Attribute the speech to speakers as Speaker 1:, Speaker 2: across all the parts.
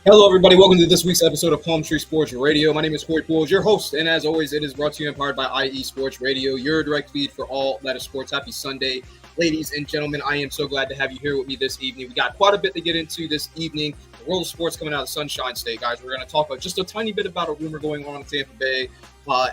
Speaker 1: Hello, everybody. Welcome to this week's episode of Palm Tree Sports Radio. My name is Corey Pujols, your host, and as always, it is brought to you and powered by IE Sports Radio, your direct feed for all that is sports. Happy Sunday, ladies and gentlemen. I am so glad to have you here with me this evening. We got quite a bit to get into this evening. The world of sports coming out of Sunshine State, guys. We're going to talk about just a tiny bit about a rumor going on in Tampa Bay.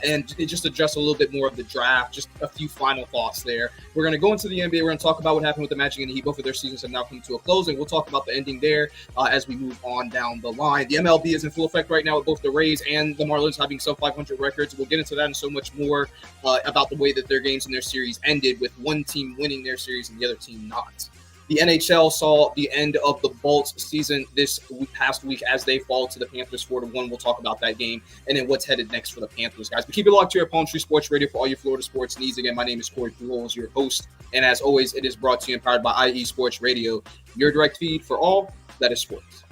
Speaker 1: And just address a little bit more of the draft, just a few final thoughts there. We're going to go into the NBA. We're going to talk about what happened with the Magic and the Heat. Both of their seasons have now come to a close, and we'll talk about the ending there as we move on down the line. The MLB is in full effect right now with both the Rays and the Marlins having sub-500 records. We'll get into that and so much more about the way that their games and their series ended, with one team winning their series and the other team not. The NHL saw the end of the Bolts season this past week as they fall to the Panthers 4-1. We'll talk about that game and then what's headed next for the Panthers, guys. But keep it locked here at Palm Tree Sports Radio for all your Florida sports needs. Again, my name is Corey Pujols, your host. And as always, it is brought to you and powered by IE Sports Radio, your direct feed for all that is sports.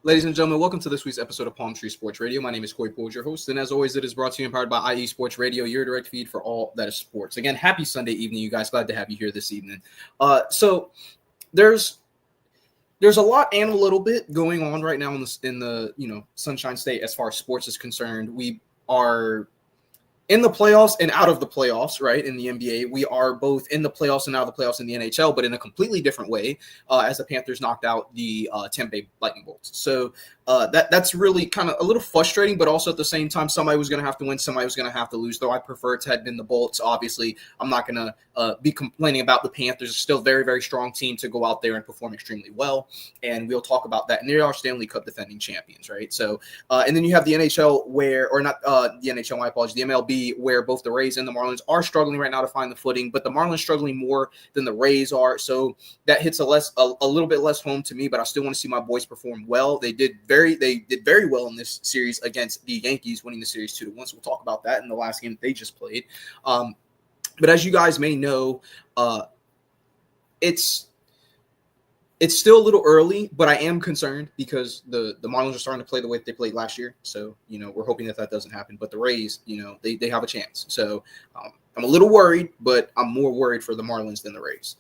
Speaker 1: Ladies and gentlemen, welcome to this week's episode of Palm Tree Sports Radio. My name is Corey Pujols, your host, and as always, it is brought to you and powered by IE Sports Radio, your direct feed for all that is sports. Again, happy Sunday evening, you guys. Glad to have you here this evening. So there's a lot and a little bit going on right now in the Sunshine State as far as sports is concerned. We are in the playoffs and out of the playoffs, right? In the NBA, we are both in the playoffs and out of the playoffs in the NHL, but in a completely different way, as the Panthers knocked out the Tampa Bay Lightning Bolts. So that's really kind of a little frustrating, but also at the same time, somebody was going to have to win, somebody was going to have to lose. Though I prefer it to have been the Bolts. Obviously, I'm not going to be complaining about the Panthers. It's still a very, very strong team to go out there and perform extremely well, and we'll talk about that. And they are Stanley Cup defending champions, right? So, and then you have the NHL the NHL, my apologies, the MLB, where both the Rays and the Marlins are struggling right now to find the footing, but the Marlins struggling more than the Rays are. So that hits a little bit less home to me, but I still want to see my boys perform well. They did very well in this series against the Yankees, winning the series 2-1. So we'll talk about that in the last game that they just played. But as you guys may know, it's still a little early, but I am concerned because the Marlins are starting to play the way that they played last year. So, we're hoping that doesn't happen. But the Rays, they have a chance. So I'm a little worried, but I'm more worried for the Marlins than the Rays.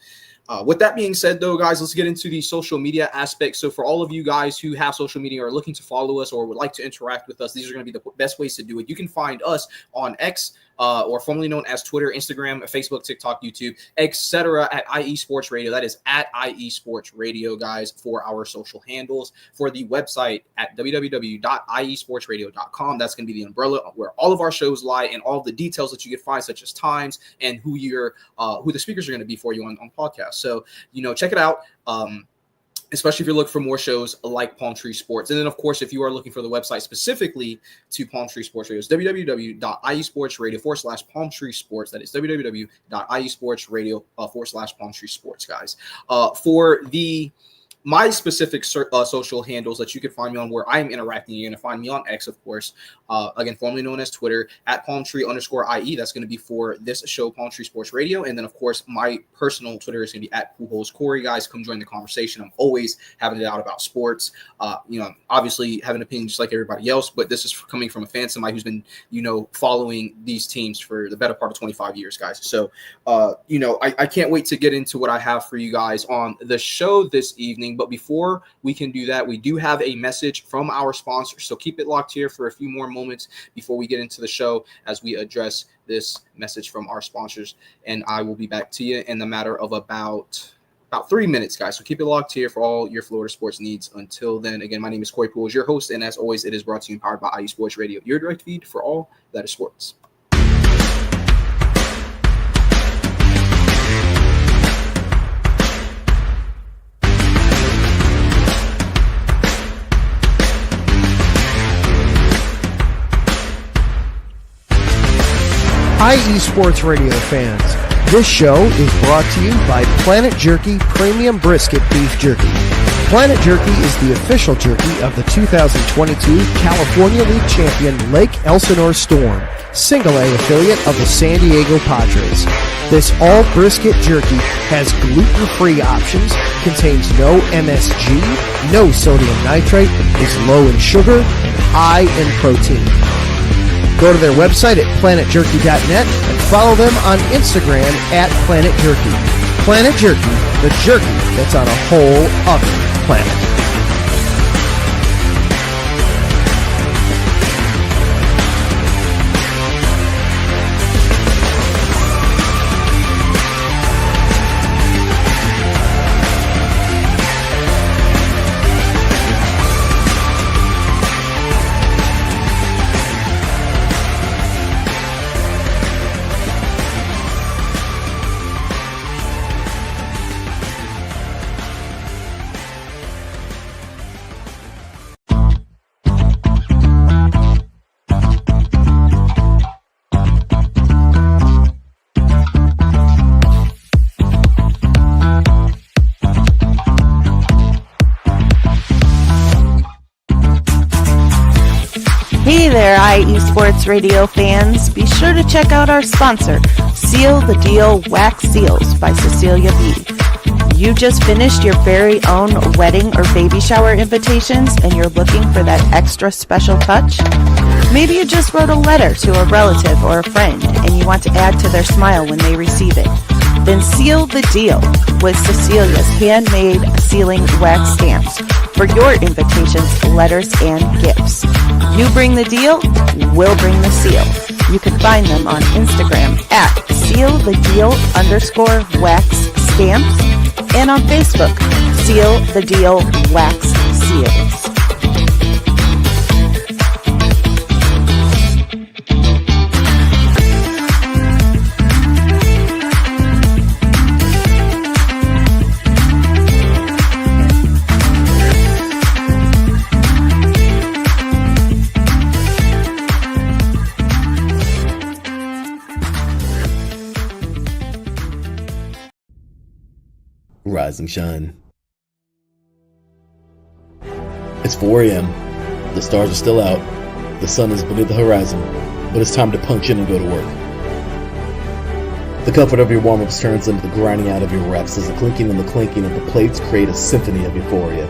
Speaker 1: With that being said, though, guys, let's get into the social media aspect. So for all of you guys who have social media or are looking to follow us or would like to interact with us, these are going to be the best ways to do it. You can find us on X, or formerly known as Twitter, Instagram, Facebook, TikTok, YouTube, etc. at IE Sports Radio. That is at IE Sports Radio, guys, for our social handles. For the website at www.iesportsradio.com. That's going to be the umbrella where all of our shows lie and all of the details that you can find, such as times and who the speakers are going to be for you on podcasts. So, check it out. Especially if you're looking for more shows like Palm Tree Sports. And then, of course, if you are looking for the website specifically to Palm Tree Sports Radio, it's www.iesportsradio/Palm Tree Sports. That is www.iesportsradio/Palm Tree Sports, guys. For my specific social handles that you can find me on where I'm interacting, you're going to find me on X, of course. Again, formerly known as Twitter, at @palmtree_IE. That's going to be for this show, Palm Tree Sports Radio. And then, of course, my personal Twitter is going to be at Pujols Corey. Guys, come join the conversation. I'm always having it out about sports. Obviously have an opinion just like everybody else, but this is coming from a fan, somebody who's been, following these teams for the better part of 25 years, guys. So, I can't wait to get into what I have for you guys on the show this evening. But before we can do that, we do have a message from our sponsors. So keep it locked here for a few more moments before we get into the show as we address this message from our sponsors. And I will be back to you in the matter of about 3 minutes, guys. So keep it locked here for all your Florida sports needs. Until then, again, my name is Corey Pujols, your host. And as always, it is brought to you and powered by IE Sports Radio, your direct feed for all that is sports.
Speaker 2: IE Sports Radio fans, this show is brought to you by Planet Jerky Premium Brisket Beef Jerky. Planet Jerky is the official jerky of the 2022 California League champion Lake Elsinore Storm, Single A affiliate of the San Diego Padres. This all brisket jerky has gluten-free options, contains no MSG, no sodium nitrate, is low in sugar, and high in protein. Go to their website at planetjerky.net and follow them on Instagram at Planet Jerky. Planet Jerky, the jerky that's on a whole other planet.
Speaker 3: Hey there, IE Sports Radio fans. Be sure to check out our sponsor, Seal the Deal Wax Seals by Cecilia B. You just finished your very own wedding or baby shower invitations and you're looking for that extra special touch? Maybe you just wrote a letter to a relative or a friend and you want to add to their smile when they receive it. Then seal the deal with Cecilia's handmade sealing wax stamps for your invitations, letters, and gifts. You bring the deal, we'll bring the seal. You can find them on Instagram at sealthedeal_wax stamps and on Facebook, Seal the Deal Wax Seals.
Speaker 4: Rise and shine. It's 4 a.m. The stars are still out. The sun is beneath the horizon, but it's time to punch in and go to work. The comfort of your warm-ups turns into the grinding out of your reps as the clinking and the clanking of the plates create a symphony of euphoria.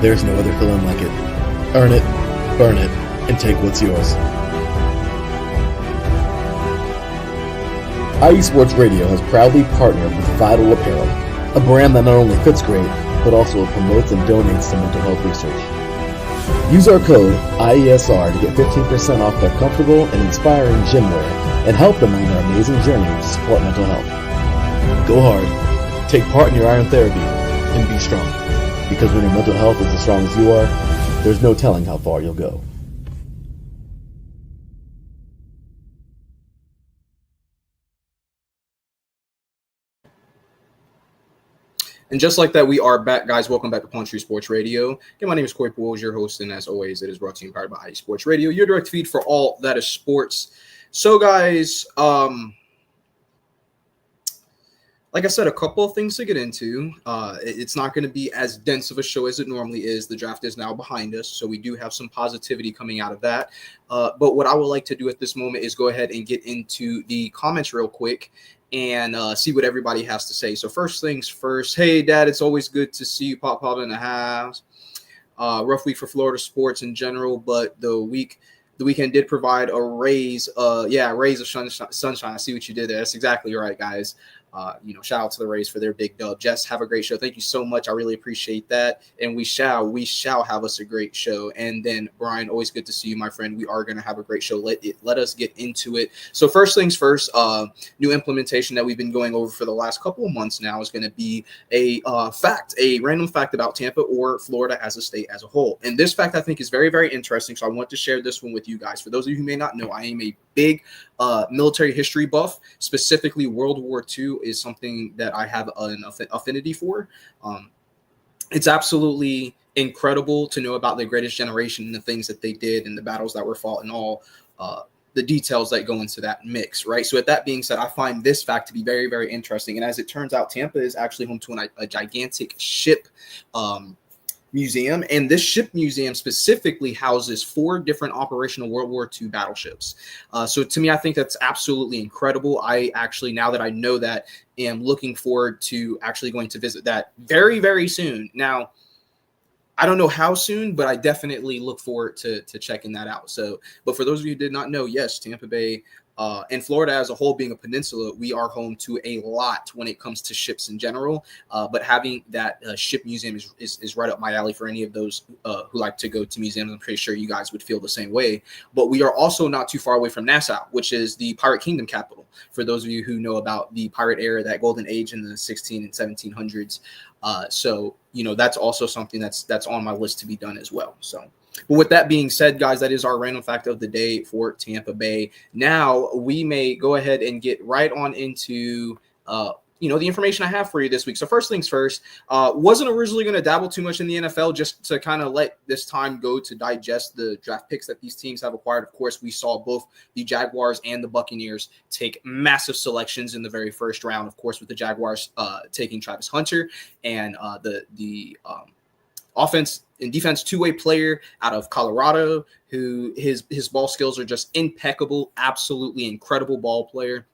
Speaker 4: There's no other feeling like it. Earn it, burn it, and take what's yours. IE Sports Radio has proudly partnered with Vital Apparel, a brand that not only fits great, but also promotes and donates to mental health research. Use our code IESR to get 15% off their comfortable and inspiring gym wear and help them on their amazing journey to support mental health. Go hard, take part in your iron therapy, and be strong. Because when your mental health is as strong as you are, there's no telling how far you'll go.
Speaker 1: And just like that, we are back, guys. Welcome back to Palm Tree Sports Radio. Again, my name is Corey Pujols, your host, and as always, it is brought to you powered by IE Sports Radio, your direct feed for all that is sports. So, guys, like I said, a couple of things to get into. It's not going to be as dense of a show as it normally is. The draft is now behind us, so we do have some positivity coming out of that. But what I would like to do at this moment is go ahead and get into the comments real quick and see what everybody has to say. So first things first, hey, Dad, it's always good to see you pop in the house. Rough week for Florida sports in general, but the weekend did provide a rays of sunshine. I see what you did there. That's exactly right, guys. Shout out to the Rays for their big dub. Jess, have a great show. Thank you so much. I really appreciate that. And we shall have us a great show. And then Brian, always good to see you, my friend. We are going to have a great show. Let us get into it. So first things first, new implementation that we've been going over for the last couple of months now is going to be a random fact about Tampa or Florida as a state as a whole. And this fact I think is very, very interesting. So I want to share this one with you guys. For those of you who may not know, I am a big military history buff. Specifically, World War II is something that I have an affinity for. It's absolutely incredible to know about the greatest generation and the things that they did and the battles that were fought and all the details that go into that mix, right? So with that being said, I find this fact to be very, very interesting. And as it turns out, Tampa is actually home to a gigantic ship museum, and this ship museum specifically houses 4 different operational World War II battleships. So to me, I think that's absolutely incredible. I actually, now that I know that, am looking forward to actually going to visit that very, very soon. Now, I don't know how soon, but I definitely look forward to checking that out. So, but for those of you who did not know, yes, Tampa Bay and Florida as a whole, being a peninsula, we are home to a lot when it comes to ships in general. But having that ship museum is right up my alley for any of those who like to go to museums. I'm pretty sure you guys would feel the same way. But we are also not too far away from Nassau, which is the Pirate Kingdom capital. For those of you who know about the pirate era, that golden age in the 16 and 1700s. So, that's also something that's on my list to be done as well. So. But with that being said, guys, that is our random fact of the day for Tampa Bay. Now we may go ahead and get right on into, the information I have for you this week. So first things first, wasn't originally going to dabble too much in the NFL just to kind of let this time go to digest the draft picks that these teams have acquired. Of course, we saw both the Jaguars and the Buccaneers take massive selections in the very first round, of course, with the Jaguars taking Travis Hunter and the offense and defense two-way player out of Colorado, who his ball skills are just impeccable, absolutely incredible ball player.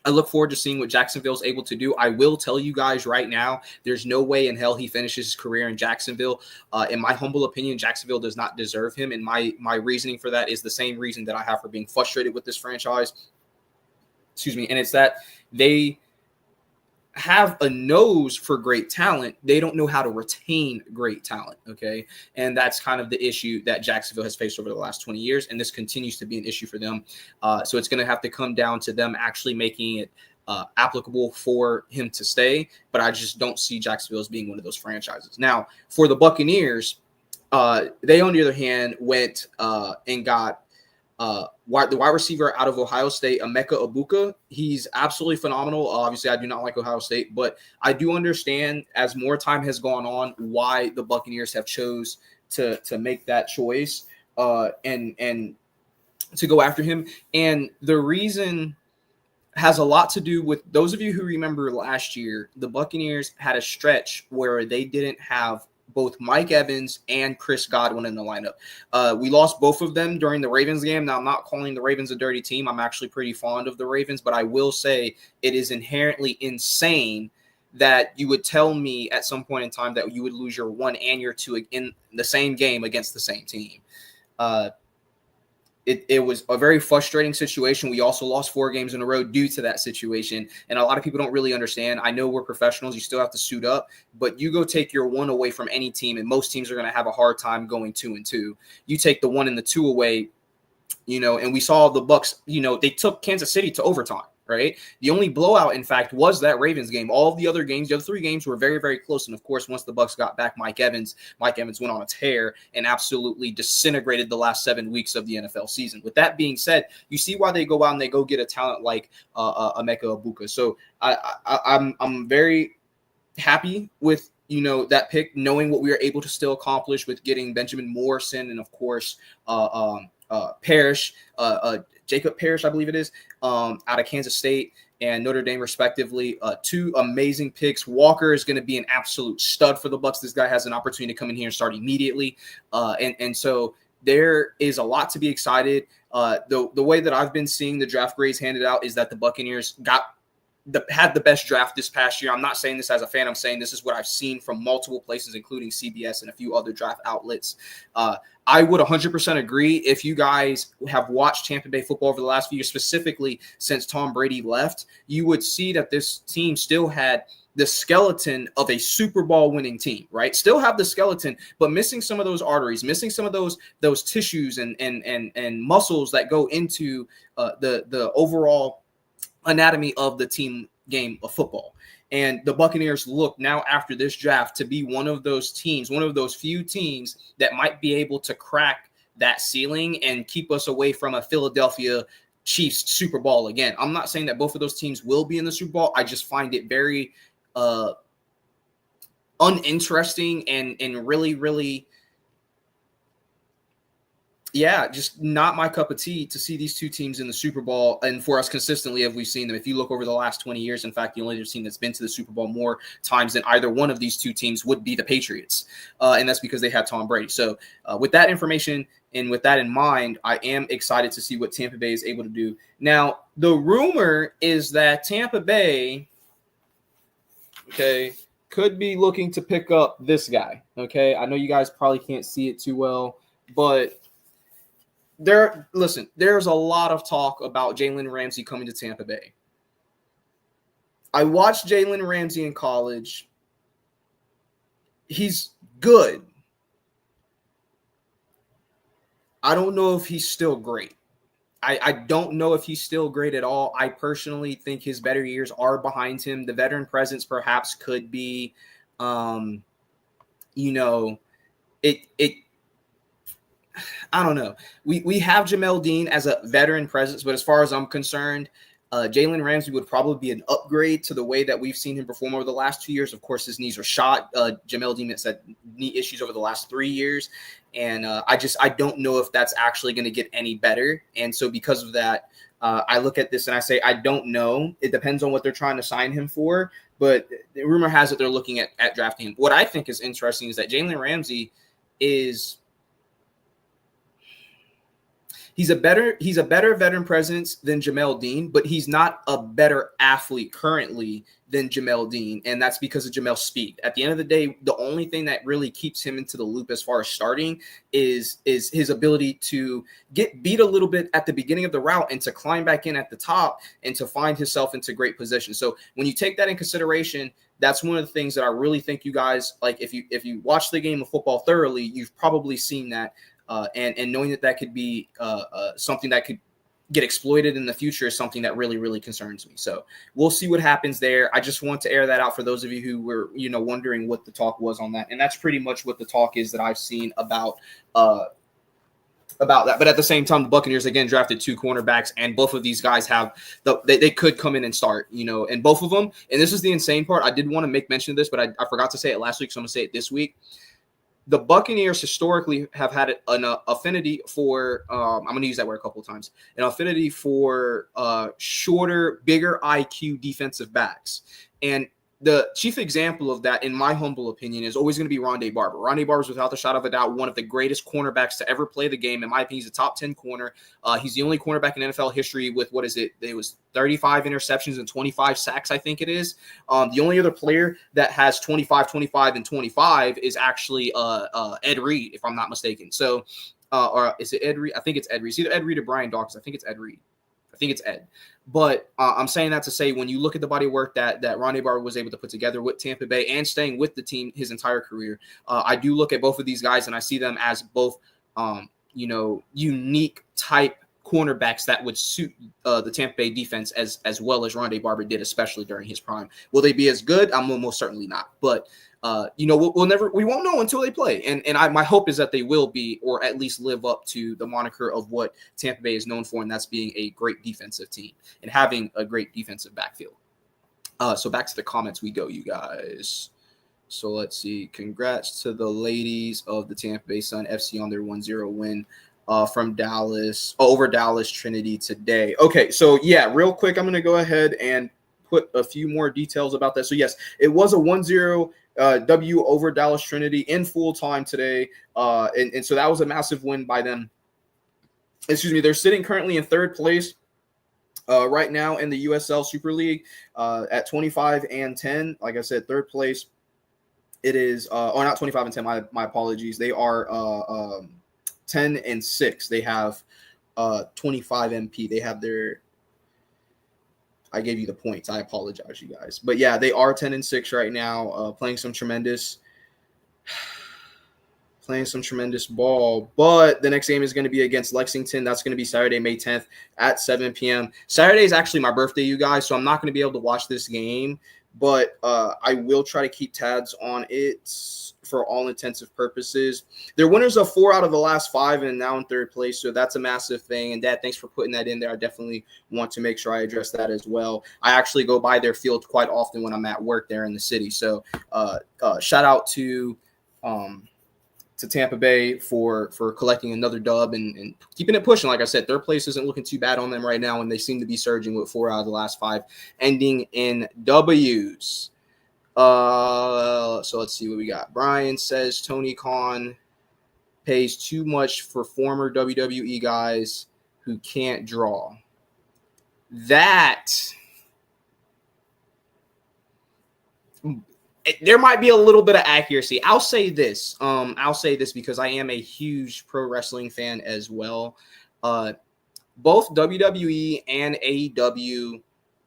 Speaker 1: I look forward to seeing what Jacksonville is able to do. I will tell you guys right now, there's no way in hell he finishes his career in Jacksonville. In my humble opinion, Jacksonville does not deserve him. And my reasoning for that is the same reason that I have for being frustrated with this franchise. And it's that they have a nose for great talent. They don't know how to retain great talent. Okay. And that's kind of the issue that Jacksonville has faced over the last 20 years. And this continues to be an issue for them. So it's going to have to come down to them actually making it applicable for him to stay. But I just don't see Jacksonville as being one of those franchises. Now, for the Buccaneers, they, on the other hand, went and got the wide receiver out of Ohio State, Emeka Egbuka. He's absolutely phenomenal. Obviously, I do not like Ohio State, but I do understand as more time has gone on why the Buccaneers have chose to make that choice and to go after him. And the reason has a lot to do with those of you who remember last year, the Buccaneers had a stretch where they didn't have both Mike Evans and Chris Godwin in the lineup. We lost both of them during the Ravens game. Now, I'm not calling the Ravens a dirty team. I'm actually pretty fond of the Ravens, but I will say it is inherently insane that you would tell me at some point in time that you would lose your 1 and your 2 in the same game against the same team. it was a very frustrating situation. We also lost 4 games in a row due to that situation. And a lot of people don't really understand. I know we're professionals. You still have to suit up, but you go take your 1 away from any team, and most teams are going to have a hard time going 2-2. You take the 1 and the 2 away, and we saw the Bucs, they took Kansas City to overtime. Right. The only blowout, in fact, was that Ravens game. All of the other games, the other 3 games were very, very close. And of course, once the Bucs got back Mike Evans went on a tear and absolutely disintegrated the last 7 weeks of the NFL season. With that being said, you see why they go out and they go get a talent like Emeka Egbuka. So I'm very happy with that pick, knowing what we were able to still accomplish with getting Benjamin Morrison and of course Parrish. Jacob Parrish, I believe it is, out of Kansas State and Notre Dame, respectively. 2 amazing picks. Walker is going to be an absolute stud for the Bucs. This guy has an opportunity to come in here and start immediately. And so there is a lot to be excited. The way that I've been seeing the draft grades handed out is that the Buccaneers had the best draft this past year. I'm not saying this as a fan. I'm saying this is what I've seen from multiple places, including CBS and a few other draft outlets. I would 100% agree. If you guys have watched Tampa Bay football over the last few years, specifically since Tom Brady left, you would see that this team still had the skeleton of a Super Bowl winning team, right? Still have the skeleton, but missing some of those arteries, missing some of those tissues and muscles that go into the overall anatomy of the team game of football. And the Buccaneers look now after this draft to be one of those teams, one of those few teams that might be able to crack that ceiling and keep us away from a Philadelphia Chiefs Super Bowl again. I'm not saying that both of those teams will be in the Super Bowl. I just find it very uninteresting and really, really, just not my cup of tea to see these 2 teams in the Super Bowl and for us consistently as we've seen them. If you look over the last 20 years, in fact, the only other team that's been to the Super Bowl more times than either one of these 2 teams would be the Patriots. And that's because they had Tom Brady. So with that information and with that in mind, I am excited to see what Tampa Bay is able to do. Now, the rumor is that Tampa Bay, could be looking to pick up this guy. I know you guys probably can't see it too well, but there's a lot of talk about Jalen Ramsey coming to Tampa Bay. I watched Jalen Ramsey in college. He's good. I don't know if he's still great. I don't know if he's still great at all. I personally think his better years are behind him. The veteran presence perhaps could be, I don't know. We have Jamel Dean as a veteran presence, but as far as I'm concerned, Jalen Ramsey would probably be an upgrade to the way that we've seen him perform over the last 2 years. Of course, his knees are shot. Jamel Dean has had knee issues over the last 3 years. And I don't know if that's actually going to get any better. And so because of that, I look at this and I say, I don't know. It depends on what they're trying to sign him for. But the rumor has it they're looking at drafting him. What I think is interesting is that Jalen Ramsey is – He's a better veteran presence than Jamel Dean, but he's not a better athlete currently than Jamel Dean, and that's because of Jamel's speed. At the end of the day, the only thing that really keeps him into the loop as far as starting is his ability to get beat a little bit at the beginning of the route and to climb back in at the top and to find himself into great position. So when you take that in consideration, that's one of the things that I really think you guys, like if you watch the game of football thoroughly, you've probably seen that. And knowing that could be something that could get exploited in the future is something that really, really concerns me. So we'll see what happens there. I just want to air that out for those of you who were, wondering what the talk was on that. And that's pretty much what the talk is that I've seen about that. But at the same time, the Buccaneers, again, drafted 2 cornerbacks, and both of these guys they could come in and start, and both of them. And this is the insane part. I did want to make mention of this, but I forgot to say it last week, so I'm going to say it this week. The Buccaneers historically have had an affinity for, I'm going to use that word a couple of times, an affinity for shorter, bigger IQ defensive backs. And the chief example of that, in my humble opinion, is always going to be Rondé Barber. Rondé Barber is, without the shadow of a doubt, one of the greatest cornerbacks to ever play the game. In my opinion, he's a top 10 corner. He's the only cornerback in NFL history with, it was 35 interceptions and 25 sacks, I think it is. The only other player that has 25, 25, and 25 is actually Ed Reed, if I'm not mistaken. So or is it Ed Reed? I think it's Ed Reed. It's either Ed Reed or Brian Dawkins. I think it's Ed Reed. I think it's Ed. But I'm saying that to say when you look at the body of work that Rondé Barber was able to put together with Tampa Bay and staying with the team his entire career, I do look at both of these guys and I see them as both, unique type cornerbacks that would suit the Tampa Bay defense as well as Rondé Barber did, especially during his prime. Will they be as good? I'm most certainly not. But we won't know until they play. And my hope is that they will be, or at least live up to the moniker of what Tampa Bay is known for, and that's being a great defensive team and having a great defensive backfield. So back to the comments we go, you guys. So let's see. Congrats to the ladies of the Tampa Bay Sun FC on their 1-0 win from Dallas over Dallas Trinity today. Okay, so yeah, real quick, I'm going to go ahead and put a few more details about that. So yes, it was a 1-0 W over Dallas Trinity in full time today. And so that was a massive win by them. Excuse me. They're sitting currently in third place right now in the USL Super League at 25-10. Like I said, third place. It is, not 25-10. My apologies. They are 10-6. They have 25 MP. They have their. I gave you the points. I apologize, you guys. But yeah, they are 10-6 right now, playing some tremendous ball. But the next game is going to be against Lexington. That's going to be Saturday, May 10th at 7 p.m. Saturday is actually my birthday, you guys, so I'm not going to be able to watch this game. But I will try to keep tabs on it for all intensive purposes. They're winners of 4 out of the last 5 and now in third place, so that's a massive thing. And Dad, thanks for putting that in there. I definitely want to make sure I address that as well. I actually go by their field quite often when I'm at work there in the city. So shout out to Tampa Bay for collecting another dub and keeping it pushing. Like I said, third place isn't looking too bad on them right now, and they seem to be surging with 4 out of the last 5 ending in W's. So let's see what we got. Brian says Tony Khan pays too much for former WWE guys who can't draw. There might be a little bit of accuracy. I'll say this because I am a huge pro wrestling fan as well. Both WWE and AEW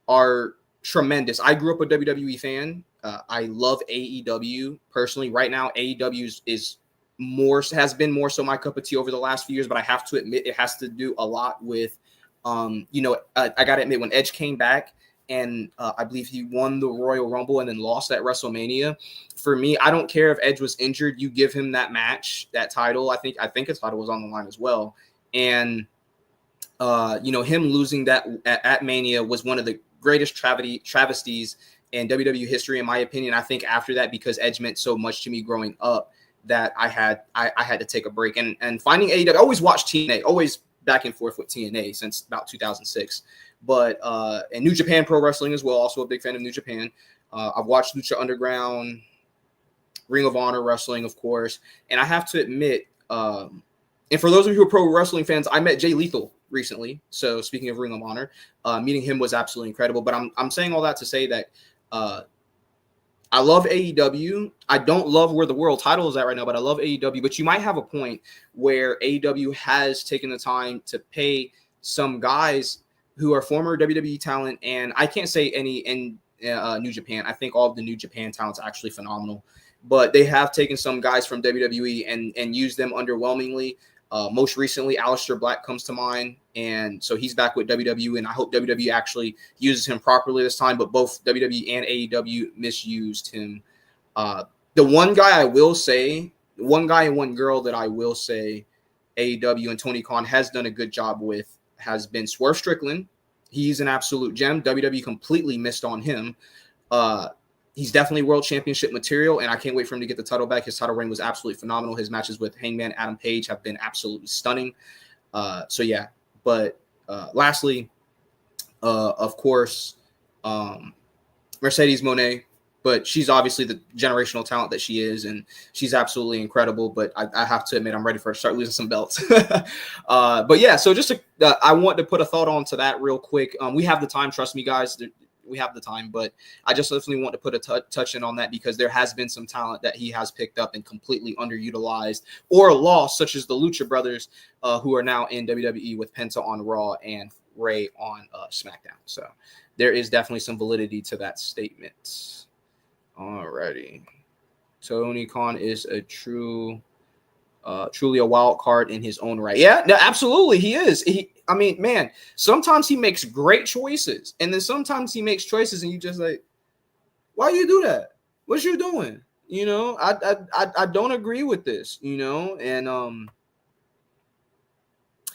Speaker 1: are tremendous. I grew up a WWE fan. I love AEW personally. Right now, AEW has been more so my cup of tea over the last few years, but I have to admit it has to do a lot with, I got to admit when Edge came back, and I believe he won the Royal Rumble and then lost at WrestleMania. For me, I don't care if Edge was injured. You give him that match, that title. I think his title was on the line as well. And, him losing that at Mania was one of the greatest travesties in WWE history, in my opinion. I think after that, because Edge meant so much to me growing up, that I had to take a break. And finding AEW, I always watched TNA, always back and forth with TNA since about 2006. But and New Japan Pro Wrestling as well, also a big fan of New Japan. I've watched Lucha Underground, Ring of Honor Wrestling, of course. And I have to admit, and for those of you who are pro wrestling fans, I met Jay Lethal recently. So speaking of Ring of Honor, meeting him was absolutely incredible. But I'm saying all that to say that I love AEW. I don't love where the world title is at right now, but I love AEW. But you might have a point where AEW has taken the time to pay some guys who are former WWE talent, and I can't say any in New Japan. I think all of the New Japan talent's actually phenomenal, but they have taken some guys from WWE and used them underwhelmingly. Most recently, Aleister Black comes to mind, and so he's back with WWE, and I hope WWE actually uses him properly this time, but both WWE and AEW misused him. The one guy and one girl that I will say AEW and Tony Khan has done a good job with has been Swerve Strickland. He's an absolute gem. WWE completely missed on him. He's definitely world championship material, and I can't wait for him to get the title back. His title reign was absolutely phenomenal. His matches with Hangman Adam Page have been absolutely stunning. So yeah, but lastly, of course, Mercedes Moné, but she's obviously the generational talent that she is, and she's absolutely incredible. But I have to admit, I'm ready for her to start losing some belts. But yeah, so just I want to put a thought on to that real quick. We have the time, trust me, guys. we have the time, but I just definitely want to put a touch in on that because there has been some talent that he has picked up and completely underutilized or lost, such as the Lucha Brothers, who are now in WWE with Penta on Raw and Ray on SmackDown. So there is definitely some validity to that statement. Alrighty. Tony Khan is a truly a wild card in his own right. Yeah, no, absolutely. He is. Man, sometimes he makes great choices. And then sometimes he makes choices and you just like, why you do that? What you doing? I don't agree with this, and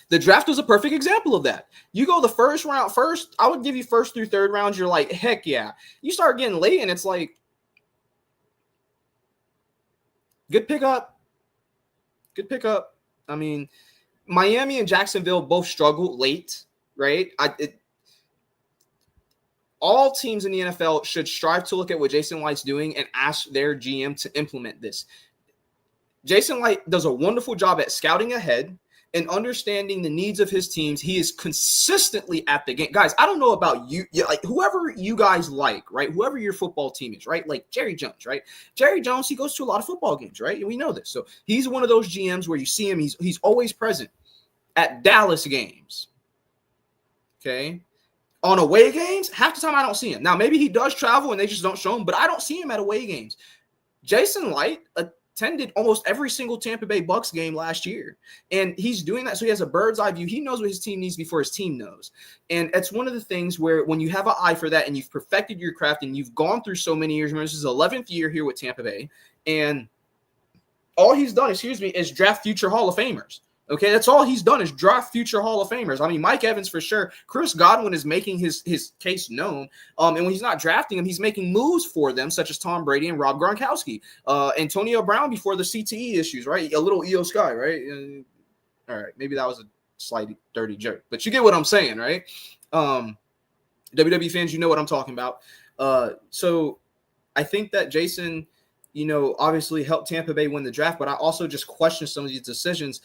Speaker 1: the draft was a perfect example of that. You go the first round first, I would give you first through third rounds. You're like, heck yeah. You start getting late and it's like, good pickup. I mean, Miami and Jacksonville both struggled late, right? All teams in the NFL should strive to look at what Jason Licht's doing and ask their GM to implement this. Jason Licht does a wonderful job at scouting ahead and understanding the needs of his teams. He is consistently at the game. Guys, I don't know about you, like whoever you guys like, right? Whoever your football team is, right? Like Jerry Jones, right? Jerry Jones, he goes to a lot of football games, right? And we know this. So he's one of those GMs where you see him, he's always present at Dallas games. Okay. On away games, half the time I don't see him. Now, maybe he does travel and they just don't show him, but I don't see him at away games. Jason Licht attended almost every single Tampa Bay Bucks game last year. And he's doing that so he has a bird's eye view. He knows what his team needs before his team knows. And it's one of the things where when you have an eye for that and you've perfected your craft and you've gone through so many years, remember this is 11th year here with Tampa Bay, and all he's done, is draft future Hall of Famers. Okay, that's all he's done is draft future Hall of Famers. I mean, Mike Evans for sure. Chris Godwin is making his case known. And when he's not drafting them, he's making moves for them, such as Tom Brady and Rob Gronkowski. Antonio Brown before the CTE issues, right? A little EO Sky, right? All right, maybe that was a slightly dirty joke, but you get what I'm saying, right? WWE fans, you know what I'm talking about. So I think that Jason – obviously helped Tampa Bay win the draft, but I also just question some of these decisions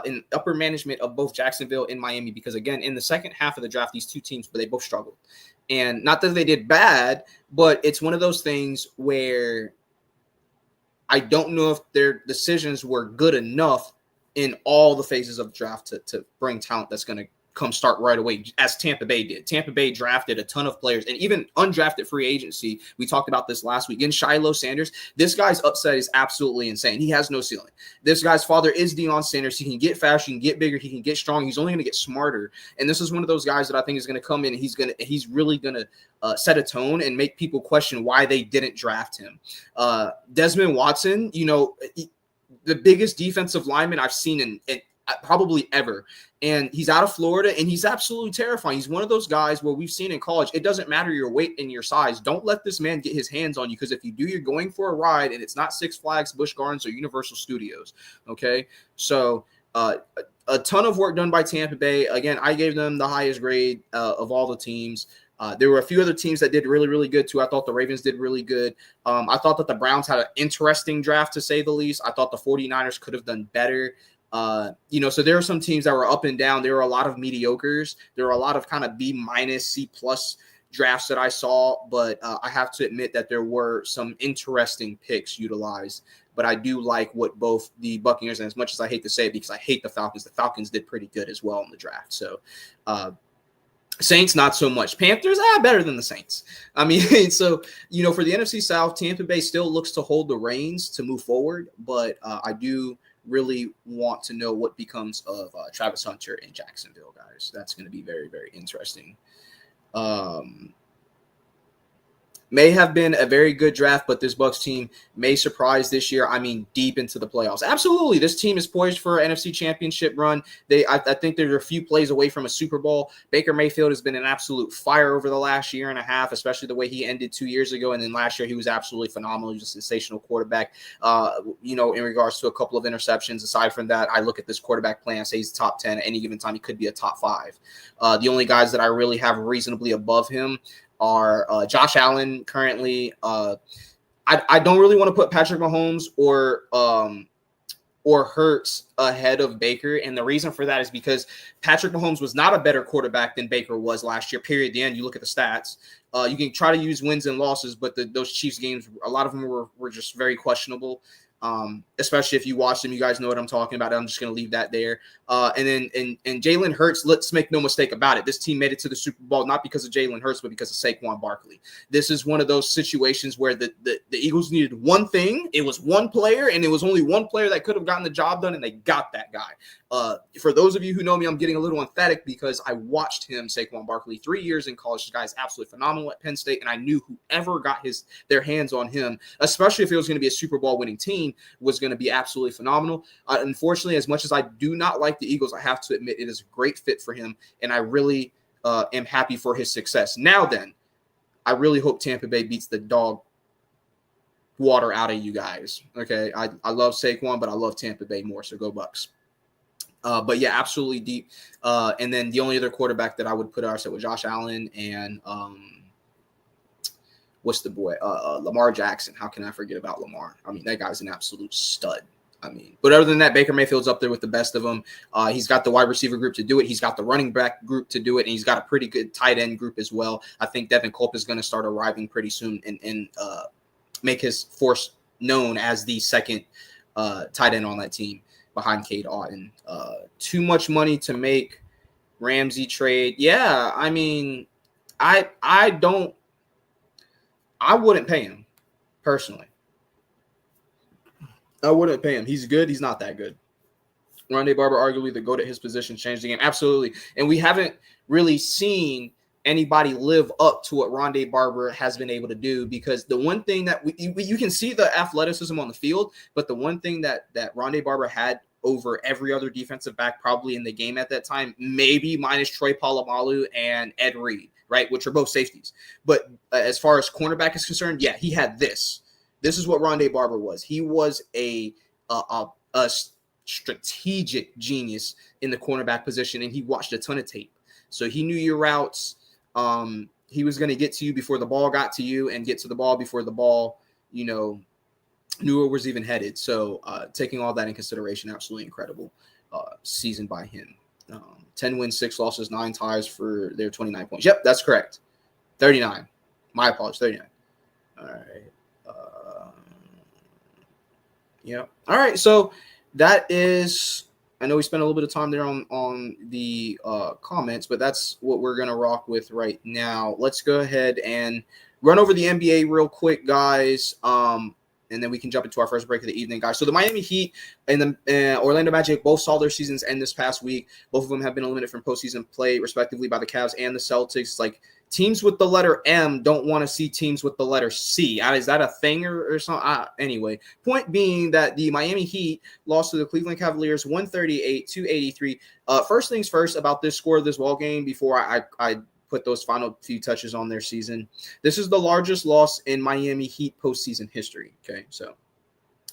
Speaker 1: in upper management of both Jacksonville and Miami, because again, in the second half of the draft, these two teams, but they both struggled. And not that they did bad, but it's one of those things where I don't know if their decisions were good enough in all the phases of the draft to bring talent that's going to come start right away, as Tampa Bay did. Tampa Bay drafted a ton of players and even undrafted free agency. We talked about this last week. And Shiloh Sanders, this guy's upside is absolutely insane. He has no ceiling. This guy's father is Deion Sanders. He can get faster, he can get bigger, he can get strong. He's only going to get smarter. And this is one of those guys that I think is going to come in and he's really going to set a tone and make people question why they didn't draft him. Desmond Watson, the biggest defensive lineman I've seen in probably ever. And he's out of Florida, and he's absolutely terrifying. He's one of those guys where we've seen in college, it doesn't matter your weight and your size. Don't let this man get his hands on you, because if you do, you're going for a ride, and it's not Six Flags, Busch Gardens, or Universal Studios. Okay? So a ton of work done by Tampa Bay. Again, I gave them the highest grade of all the teams. There were a few other teams that did really, really good too. I thought the Ravens did really good. I thought that the Browns had an interesting draft, to say the least. I thought the 49ers could have done better. So there are some teams that were up and down. There were a lot of mediocres. There were a lot of kind of B-, C+ drafts that I saw, but I have to admit that there were some interesting picks utilized. But I do like what both the Buccaneers, and as much as I hate to say it because I hate the Falcons did pretty good as well in the draft. So Saints, not so much. Panthers, better than the Saints. I mean, so, for the NFC South, Tampa Bay still looks to hold the reins to move forward, but I do really want to know what becomes of Travis Hunter in Jacksonville, guys. That's going to be very, very interesting. May have been a very good draft, but this Bucs team may surprise this year. I mean, deep into the playoffs. Absolutely. This team is poised for an NFC championship run. I think they're a few plays away from a Super Bowl. Baker Mayfield has been an absolute fire over the last year and a half, especially the way he ended 2 years ago. And then last year, he was absolutely phenomenal. He was a sensational quarterback, in regards to a couple of interceptions. Aside from that, I look at this quarterback play and say he's top 10. At any given time, he could be a top 5. The only guys that I really have reasonably above him are Josh Allen currently. I don't really want to put Patrick Mahomes or or Hurts ahead of Baker. And the reason for that is because Patrick Mahomes was not a better quarterback than Baker was last year, period. At the end, you look at the stats. You can try to use wins and losses, but those Chiefs games, a lot of them were just very questionable. Especially if you watch them, you guys know what I'm talking about. I'm just going to leave that there. And Jalen Hurts, let's make no mistake about it. This team made it to the Super Bowl, not because of Jalen Hurts, but because of Saquon Barkley. This is one of those situations where the Eagles needed one thing. It was one player, and it was only one player that could have gotten the job done, and they got that guy. For those of you who know me, I'm getting a little emphatic because I watched him, Saquon Barkley, 3 years in college. This guy is absolutely phenomenal at Penn State, and I knew whoever got their hands on him, especially if it was going to be a Super Bowl winning team, was going to be absolutely phenomenal. Unfortunately, as much as I do not like the Eagles, I have to admit it is a great fit for him, and I really am happy for his success. Now then, I really hope Tampa Bay beats the dog water out of you guys. Okay, I love Saquon, but I love Tampa Bay more, so go Bucks. But yeah, absolutely deep. And then the only other quarterback that I would put out with Josh Allen and what's the boy? Lamar Jackson. How can I forget about Lamar? I mean, that guy's an absolute stud. I mean, but other than that, Baker Mayfield's up there with the best of them. He's got the wide receiver group to do it. He's got the running back group to do it. And he's got a pretty good tight end group as well. I think Devin Culp is going to start arriving pretty soon and make his force known as the second tight end on that team behind Cade Otton. Too much money to make Ramsey trade. Yeah, I mean, I wouldn't pay him personally. I wouldn't pay him. He's good. He's not that good. Rondé Barber, arguably the GOAT at his position, changed the game. Absolutely. And we haven't really seen anybody live up to what Rondé Barber has been able to do, because the one thing that you can see the athleticism on the field, but the one thing that Rondé Barber had over every other defensive back probably in the game at that time, maybe minus Troy Polamalu and Ed Reed, right, which are both safeties. But as far as cornerback is concerned, yeah, he had this. This is what Rondé Barber was. He was a strategic genius in the cornerback position, and he watched a ton of tape. So he knew your routes. He was going to get to you before the ball got to you and get to the ball before the ball, knew where it was even headed. So taking all that in consideration, absolutely incredible season by him. 10 wins, 6 losses, 9 ties for their 29 points. Yep, that's correct. 39. My apologies, 39. All right. Yep. All right. So that is, I know we spent a little bit of time there on the comments, but that's what we're going to rock with right now. Let's go ahead and run over the NBA real quick, guys. And then we can jump into our first break of the evening, guys. So the Miami Heat and the Orlando Magic both saw their seasons end this past week. Both of them have been eliminated from postseason play, respectively, by the Cavs and the Celtics. Like, teams with the letter M don't want to see teams with the letter C. Is that a thing or something? Anyway, point being that the Miami Heat lost to the Cleveland Cavaliers 138-83. First things first about this score of this ball game before I put those final few touches on their season. This is the largest loss in Miami Heat postseason history. Okay, so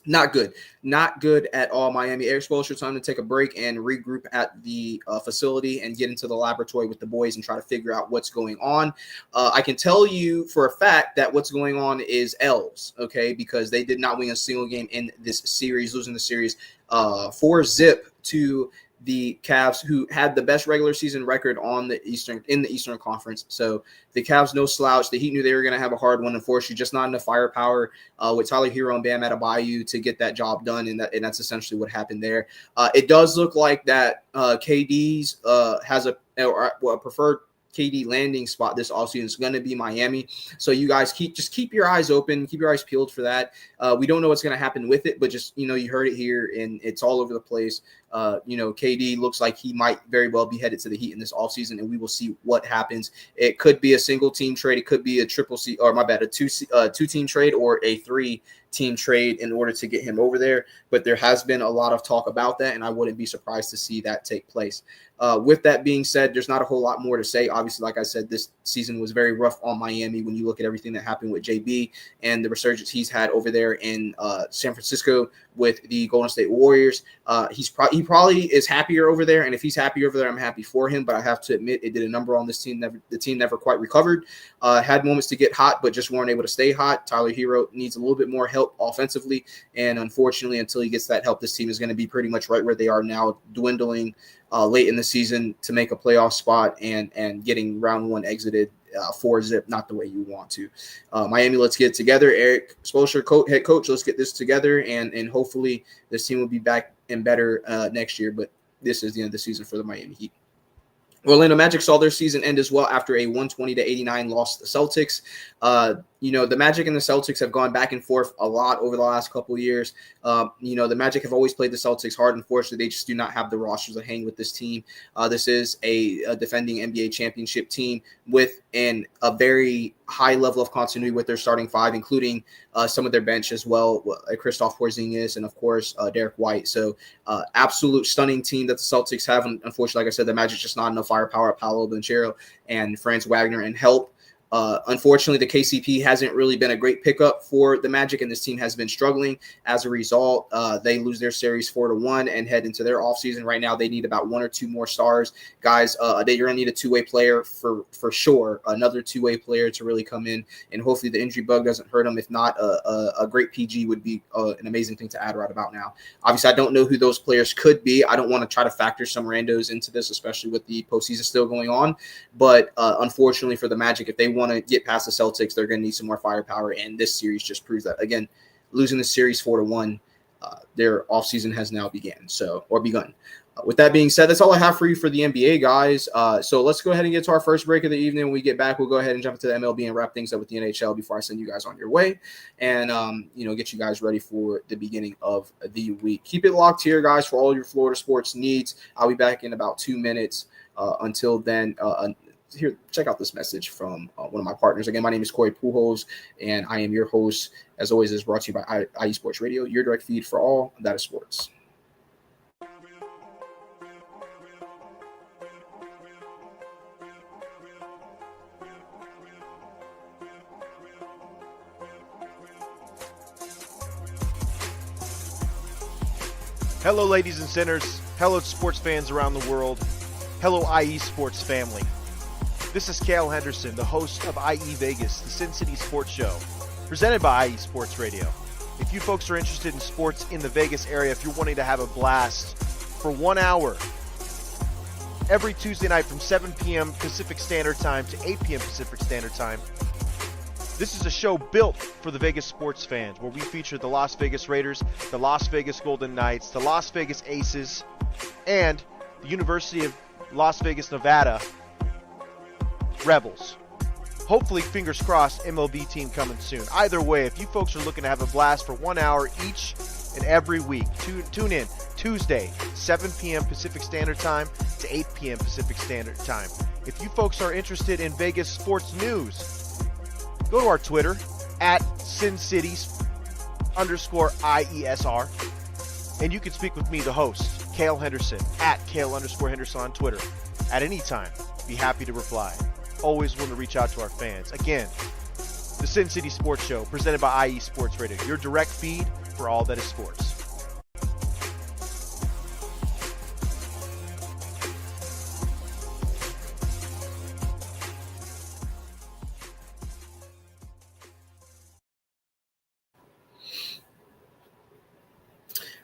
Speaker 1: not good. Not good at all. Miami Air Exposure, time to take a break and regroup at the facility and get into the laboratory with the boys and try to figure out what's going on. I can tell you for a fact that what's going on is L's, okay, because they did not win a single game in this series, losing the series 4-0 to the Cavs, who had the best regular season record in the Eastern Conference. So the Cavs, no slouch. The Heat knew they were going to have a hard one. Unfortunately, just not enough firepower with Tyler Hero and Bam Adebayo to get that job done, and that's essentially what happened there. It does look like that KD's has a preferred KD landing spot this offseason is going to be Miami. So you guys keep your eyes open, keep your eyes peeled for that. We don't know what's going to happen with it, but just, you heard it here and it's all over the place. KD looks like he might very well be headed to the Heat in this offseason, and we will see what happens. It could be a single team trade. It could be a two-team trade or a 3-team trade in order to get him over there. But there has been a lot of talk about that, and I wouldn't be surprised to see that take place. With that being said, there's not a whole lot more to say. Obviously, like I said, this season was very rough on Miami when you look at everything that happened with JB and the resurgence he's had over there in San Francisco with the Golden State Warriors. He probably is happier over there, and if he's happy over there, I'm happy for him. But I have to admit, it did a number on this team. The team never quite recovered. Had moments to get hot, but just weren't able to stay hot. Tyler Hero needs a little bit more help offensively, and unfortunately, until he gets that help, this team is going to be pretty much right where they are now, dwindling late in the season to make a playoff spot and getting round one exited 4-0, not the way you want to. Miami, let's get it together. Eric Spoelstra, head coach, let's get this together, and hopefully this team will be back and better next year. But this is the end of the season for the Miami Heat. Orlando Magic saw their season end as well after a 120-89 loss to the Celtics. The Magic and the Celtics have gone back and forth a lot over the last couple of years. The Magic have always played the Celtics hard. Unfortunately, they just do not have the rosters to hang with this team. This is a defending NBA championship team with a very high level of continuity with their starting five, including some of their bench as well, Kristaps Porzingis and, of course, Derek White. So absolute stunning team that the Celtics have. And unfortunately, like I said, the Magic just not enough firepower. Paolo Banchero and Franz Wagner and help. Unfortunately, the KCP hasn't really been a great pickup for the Magic, and this team has been struggling. As a result, they lose their series 4-1 and head into their offseason. Right now, they need about one or two more stars. Guys, you're going to need a two-way player for sure, another two-way player to really come in, and hopefully the injury bug doesn't hurt them. If not, a great PG would be an amazing thing to add right about now. Obviously, I don't know who those players could be. I don't want to try to factor some randos into this, especially with the postseason still going on. But unfortunately for the Magic, if they want to get past the Celtics, they're going to need some more firepower, and this series just proves that. Again, losing the series 4-1, their offseason has now begun. With that being said, that's all I have for you for the NBA, guys. So let's go ahead and get to our first break of the evening. When we get back, we'll go ahead and jump into the MLB and wrap things up with the NHL before I send you guys on your way and, get you guys ready for the beginning of the week. Keep it locked here, guys, for all your Florida sports needs. I'll be back in about 2 minutes. Until then, here, check out this message from one of my partners. Again, my name is Corey Pujols, and I am your host. As always, is brought to you by IE Sports Radio, your direct feed for all that is sports.
Speaker 5: Hello, ladies and sinners. Hello, sports fans around the world. Hello, IE Sports family. This is Cale Henderson, the host of IE Vegas, the Sin City Sports Show, presented by IE Sports Radio. If you folks are interested in sports in the Vegas area, if you're wanting to have a blast for 1 hour, every Tuesday night from 7 p.m. Pacific Standard Time to 8 p.m. Pacific Standard Time, this is a show built for the Vegas sports fans, where we feature the Las Vegas Raiders, the Las Vegas Golden Knights, the Las Vegas Aces, and the University of Las Vegas, Nevada Rebels. Hopefully, fingers crossed, MLB team coming soon. Either way, if you folks are looking to have a blast for 1 hour each and every week, tune in Tuesday, 7 p.m. Pacific Standard Time to 8 p.m. Pacific Standard Time. If you folks are interested in Vegas sports news, go to our Twitter at SinCities_IESR, and you can speak with me, the host, Cale Henderson, at Cale_Henderson on Twitter. At any time, be happy to reply. Always want to reach out to our fans. Again, the Sin City Sports Show, presented by IE Sports Radio, your direct feed for all that is sports.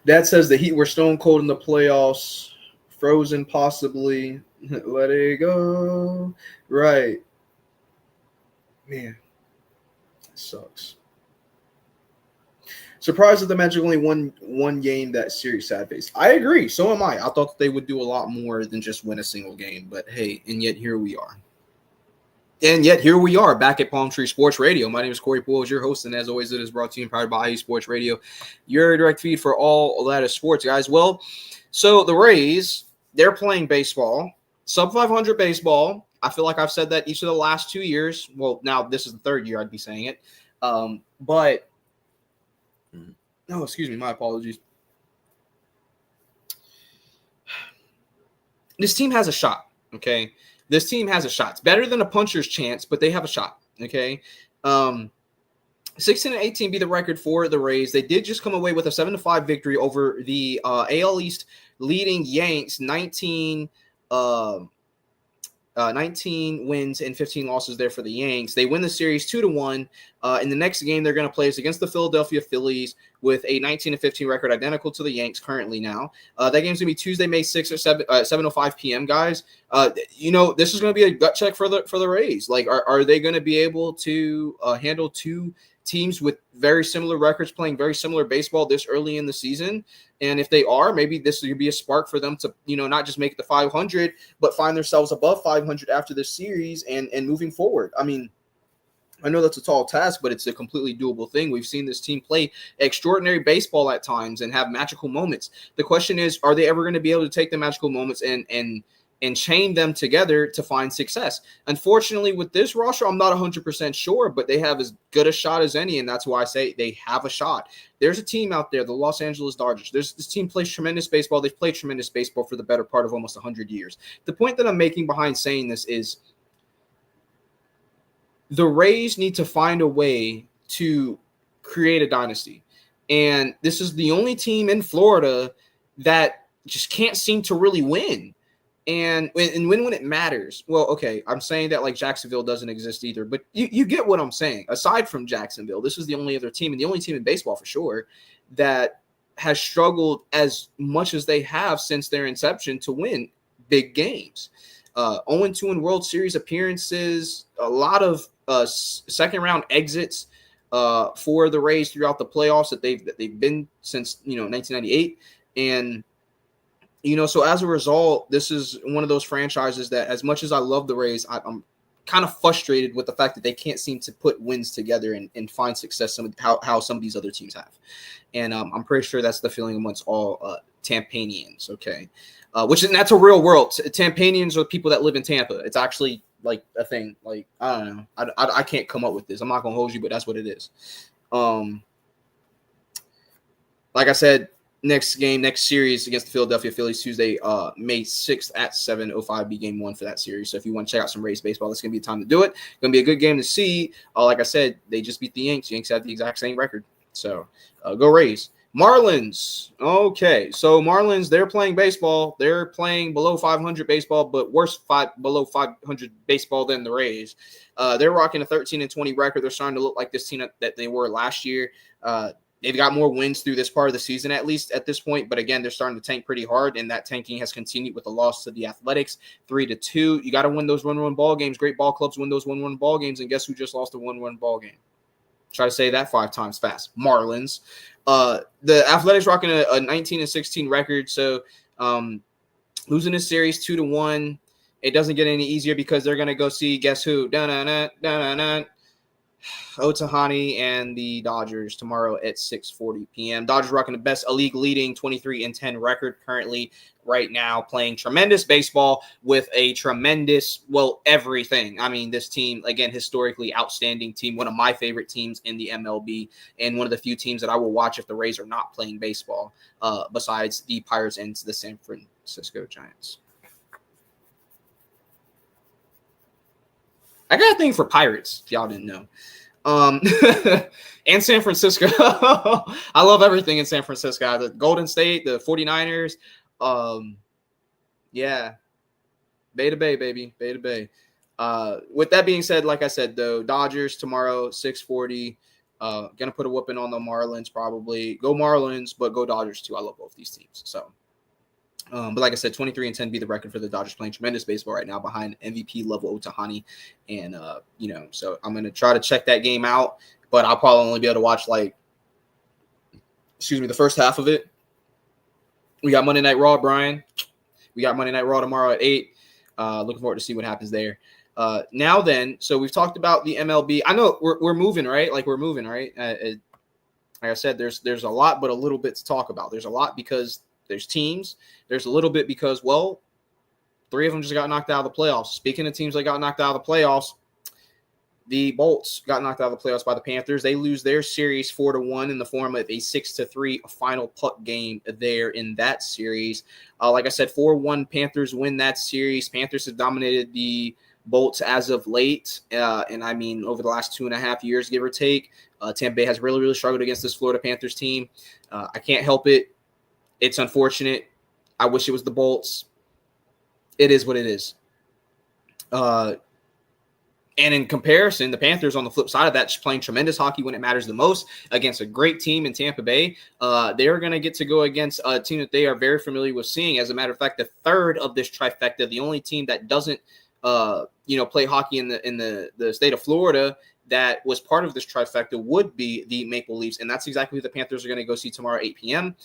Speaker 1: Dad says the Heat were stone cold in the playoffs, frozen possibly. Let it go. Right. Man, that sucks. Surprised that the Magic only won one game that series, sad face. I agree. So am I. I thought that they would do a lot more than just win a single game. But hey, and yet here we are. Back at Palm Tree Sports Radio. My name is Corey Pujols, your host, and as always, it is brought to you and powered by IE Sports Radio, your direct feed for all that is sports, guys. Well, so the Rays, they're playing baseball, sub 500 baseball. I feel like I've said that each of the last 2 years. Well, now this is the third year I'd be saying it. But no, excuse me, my apologies. This team has a shot, okay? This team has a shot. It's better than a puncher's chance, but they have a shot, okay? 16-18 be the record for the Rays. They did just come away with a 7-5 victory over the AL East leading Yanks 19 wins and 15 losses there for the Yanks. They win the series 2-1. In the next game they're going to play is against the Philadelphia Phillies with a 19-15 record, identical to the Yanks currently now. That game's going to be Tuesday, May 6th at 7:05 p.m., guys. This is going to be a gut check for the Rays. Like, are they going to be able to handle two teams with very similar records playing very similar baseball this early in the season? And if they are, maybe this could be a spark for them to, not just make it to 500, but find themselves above 500 after this series and moving forward. I mean, I know that's a tall task, but it's a completely doable thing. We've seen this team play extraordinary baseball at times and have magical moments. The question is, are they ever going to be able to take the magical moments and chain them together to find success? Unfortunately, with this roster, I'm not 100% sure, but they have as good a shot as any, and that's why I say they have a shot. There's a team out there, the Los Angeles Dodgers. This team plays tremendous baseball. They've played tremendous baseball for the better part of almost 100 years. The point that I'm making behind saying this is the Rays need to find a way to create a dynasty. And this is the only team in Florida that just can't seem to really win. And win when it matters. Well, okay, I'm saying that like Jacksonville doesn't exist either, but you get what I'm saying. Aside from Jacksonville, this is the only other team, and the only team in baseball for sure, that has struggled as much as they have since their inception to win big games. 0-2 in World Series appearances, a lot of second-round exits for the Rays throughout the playoffs that they've been since 1998, and so as a result, this is one of those franchises that, as much as I love the Rays, I'm kind of frustrated with the fact that they can't seem to put wins together and find success how some of these other teams have. And I'm pretty sure that's the feeling amongst all Tampanians, okay? That's a real world. Tampanians are people that live in Tampa. It's actually like a thing. Like, I don't know. I can't come up with this. I'm not going to hold you, but that's what it is. Like I said, next series against the Philadelphia Phillies, Tuesday, May 6th at 7:05 be game one for that series. So if you want to check out some Rays baseball, that's going to be the time to do it. Going to be a good game to see. Like I said, they just beat the Yanks. Yanks have the exact same record. So go Rays. Marlins. Okay, so Marlins, they're playing baseball. They're playing below 500 baseball, but worse below 500 baseball than the Rays. They're rocking a 13-20 record. They're starting to look like this team that they were last year. They've got more wins through this part of the season, at least at this point. But again, they're starting to tank pretty hard, and that tanking has continued with the loss to the Athletics, 3-2. You got to win those one-run ball games. Great ball clubs win those one-run ball games, and guess who just lost a one-run ball game? Try to say that 5 times fast. Marlins. The Athletics rocking a 19-16 record, so losing this series 2-1. It doesn't get any easier because they're going to go see, guess who? Ohtani and the Dodgers tomorrow at 6:40 p.m. Dodgers rocking the best league leading 23-10 record currently right now, playing tremendous baseball with a tremendous, everything. I mean, this team, again, historically outstanding team, one of my favorite teams in the MLB, and one of the few teams that I will watch if the Rays are not playing baseball, besides the Pirates and the San Francisco Giants. I got a thing for Pirates, if y'all didn't know. And San Francisco. I love everything in San Francisco. The Golden State, the 49ers. Yeah. Bay to Bay, baby. Bay to Bay. With that being said, like I said, though, Dodgers tomorrow, 6:40. Gonna put a whooping on the Marlins, probably. Go Marlins, but go Dodgers, too. I love both these teams. So. But like I said, 23-10 be the record for the Dodgers, playing tremendous baseball right now behind MVP level Ohtani. And, so I'm going to try to check that game out, but I'll probably only be able to watch the first half of it. We got Monday Night Raw, Brian. We got Monday Night Raw tomorrow at 8. Looking forward to see what happens there. Now then, so we've talked about the MLB. I know we're moving, right? Like we're moving, right? Like I said, there's a lot, but a little bit to talk about. There's a lot because there's teams. There's a little bit because, 3 of them just got knocked out of the playoffs. Speaking of teams that got knocked out of the playoffs, the Bolts got knocked out of the playoffs by the Panthers. They lose their series 4-1 in the form of a 6-3 final puck game there in that series. Like I said, 4-1 Panthers win that series. Panthers have dominated the Bolts as of late. And I mean, over the last 2.5 years, give or take, Tampa Bay has really, really struggled against this Florida Panthers team. I can't help it. It's unfortunate. I wish it was the Bolts. It is what it is. And in comparison, the Panthers on the flip side of that, just playing tremendous hockey when it matters the most against a great team in Tampa Bay. They're going to get to go against a team that they are very familiar with seeing. As a matter of fact, the third of this trifecta, the only team that doesn't, play hockey in the state of Florida that was part of this trifecta would be the Maple Leafs. And that's exactly who the Panthers are going to go see tomorrow at 8 p.m.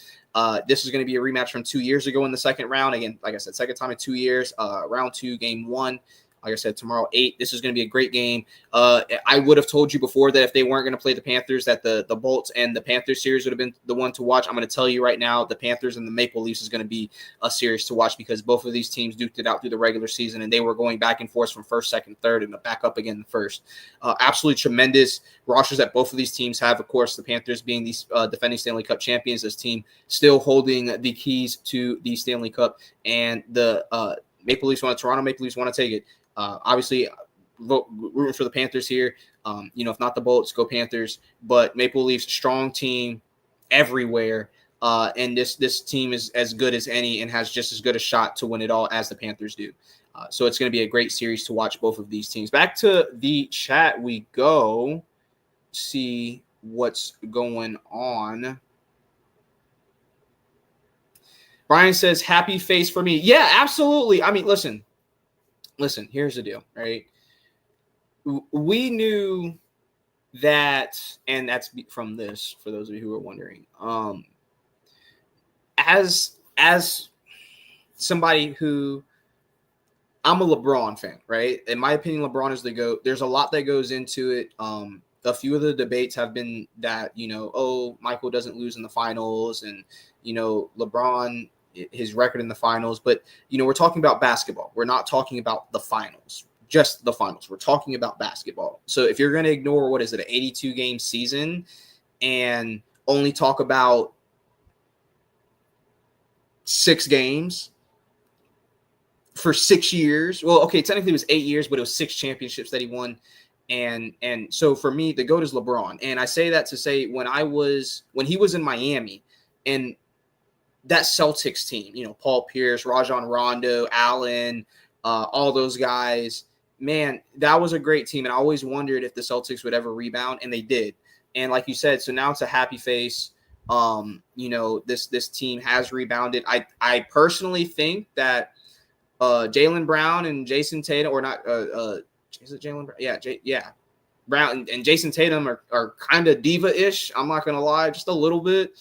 Speaker 1: This is going to be a rematch from 2 years ago in the second round. Again, like I said, second time in 2 years, round 2, game 1. Like I said, tomorrow 8. This is going to be a great game. I would have told you before that if they weren't going to play the Panthers, that the Bolts and the Panthers series would have been the one to watch. I'm going to tell you right now, the Panthers and the Maple Leafs is going to be a series to watch because both of these teams duked it out through the regular season, and they were going back and forth from first, second, third, and back up again in first. Absolutely tremendous rosters that both of these teams have. Of course, the Panthers being these defending Stanley Cup champions, this team still holding the keys to the Stanley Cup, and the Toronto Maple Leafs want to take it. Obviously, rooting for the Panthers here. If not the Bolts, go Panthers. But Maple Leafs, strong team everywhere. And this team is as good as any and has just as good a shot to win it all as the Panthers do. So it's going to be a great series to watch both of these teams. Back to the chat we go. See what's going on. Brian says, happy face for me. Yeah, absolutely. I mean, listen, here's the deal, right? We knew that, and that's from this, for those of you who are wondering, as somebody who, I'm a LeBron fan, right? In my opinion, LeBron is the GOAT. There's a lot that goes into it. A few of the debates have been that, Michael doesn't lose in the finals, and, LeBron, his record in the finals. But, we're talking about basketball. We're not talking about the finals, just the finals. We're talking about basketball. So if you're going to ignore, what is it, an 82-game season and only talk about 6 games for 6 years. Well, okay, technically it was 8 years, but it was 6 championships that he won. And so for me, the GOAT is LeBron. And I say that to say when he was in Miami and that Celtics team, Paul Pierce, Rajon Rondo, Allen, all those guys, man, that was a great team. And I always wondered if the Celtics would ever rebound, and they did. And like you said, so now it's a happy face. This team has rebounded. I personally think that Jaylen Brown and Jason Tatum, or not, is it Jaylen Brown? Yeah. Brown and Jason Tatum are kind of diva-ish. I'm not going to lie, just a little bit.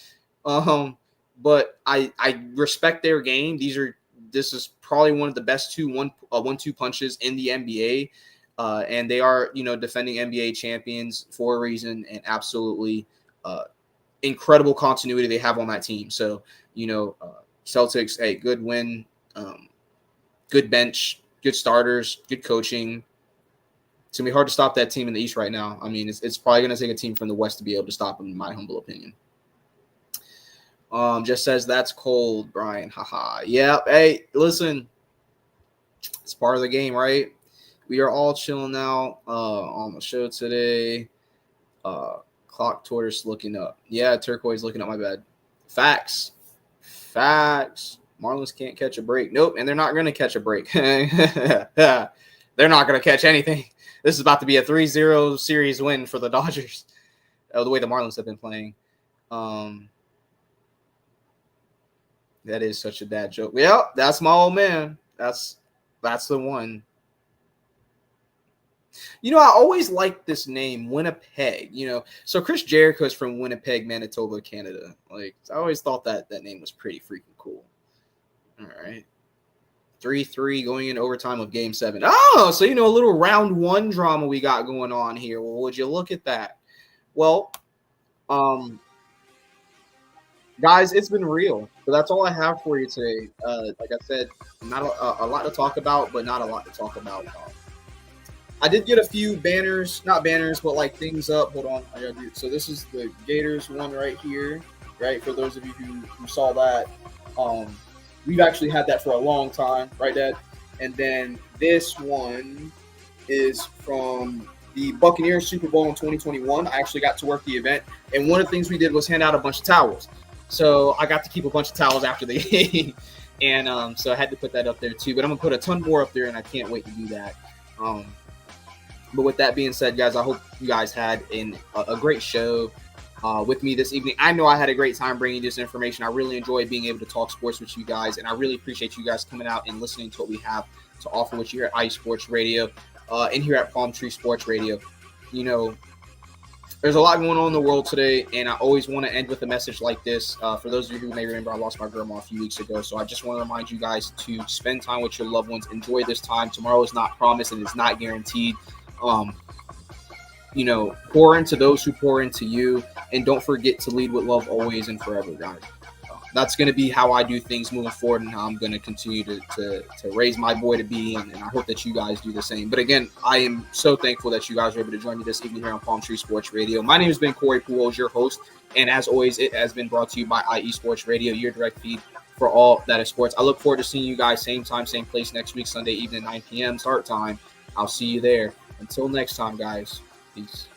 Speaker 1: But I respect their game. This is probably one of the best 1-2 punches in the NBA. And they are, defending NBA champions for a reason, and absolutely incredible continuity they have on that team. So, Celtics, hey, good win, good bench, good starters, good coaching. It's going to be hard to stop that team in the East right now. I mean, it's probably going to take a team from the West to be able to stop them, in my humble opinion. Just says, that's cold, Brian. Haha. Yeah. Hey, listen, it's part of the game, right? We are all chilling out on the show today. Clock tortoise looking up. Yeah, turquoise looking up. My bad. Facts. Marlins can't catch a break. Nope, and they're not going to catch a break. They're not going to catch anything. This is about to be a 3-0 series win for the Dodgers. The way the Marlins have been playing. That is such a dad joke. Yeah, that's my old man. That's the one. I always liked this name, Winnipeg. So Chris Jericho is from Winnipeg, Manitoba, Canada. Like, I always thought that name was pretty freaking cool. All right. 3-3 going in overtime of Game 7. Oh, so, a little round 1 drama we got going on here. Well, would you look at that? Well, guys, it's been real. So that's all I have for you today. Like I said, not a lot to talk about, but not a lot to talk about. I did get a few not banners, but like things up. Hold on. I gotta do it. So this is the Gators one right here, right? For those of you who saw that. We've actually had that for a long time, right, Dad? And then this one is from the Buccaneers Super Bowl in 2021. I actually got to work the event, and one of the things we did was hand out a bunch of towels. So I got to keep a bunch of towels after the game. And so I had to put that up there too. But I'm gonna put a ton more up there, and I can't wait to do that. But with that being said, guys, I hope you guys had a great show with me this evening. I know I had a great time bringing this information. I really enjoyed being able to talk sports with you guys, and I really appreciate you guys coming out and listening to what we have to offer with you here at IE Sports Radio and here at Palm Tree Sports Radio. You know, there's a lot going on in the world today, and I always want to end with a message like this. For those of you who may remember, I lost my grandma a few weeks ago, so I just want to remind you guys to spend time with your loved ones. Enjoy this time. Tomorrow is not promised, and it's not guaranteed. You know, pour into those who pour into you, and don't forget to lead with love always and forever, guys. That's going to be how I do things moving forward, and how I'm going to continue to raise my boy to be, and I hope that you guys do the same. But again, I am so thankful that you guys were able to join me this evening here on Palm Tree Sports Radio. My name has been Corey Pujols, your host, and as always, it has been brought to you by IE Sports Radio, your direct feed for all that is sports. I look forward to seeing you guys same time, same place next week, Sunday evening, 9 p.m. start time. I'll see you there. Until next time, guys. Peace.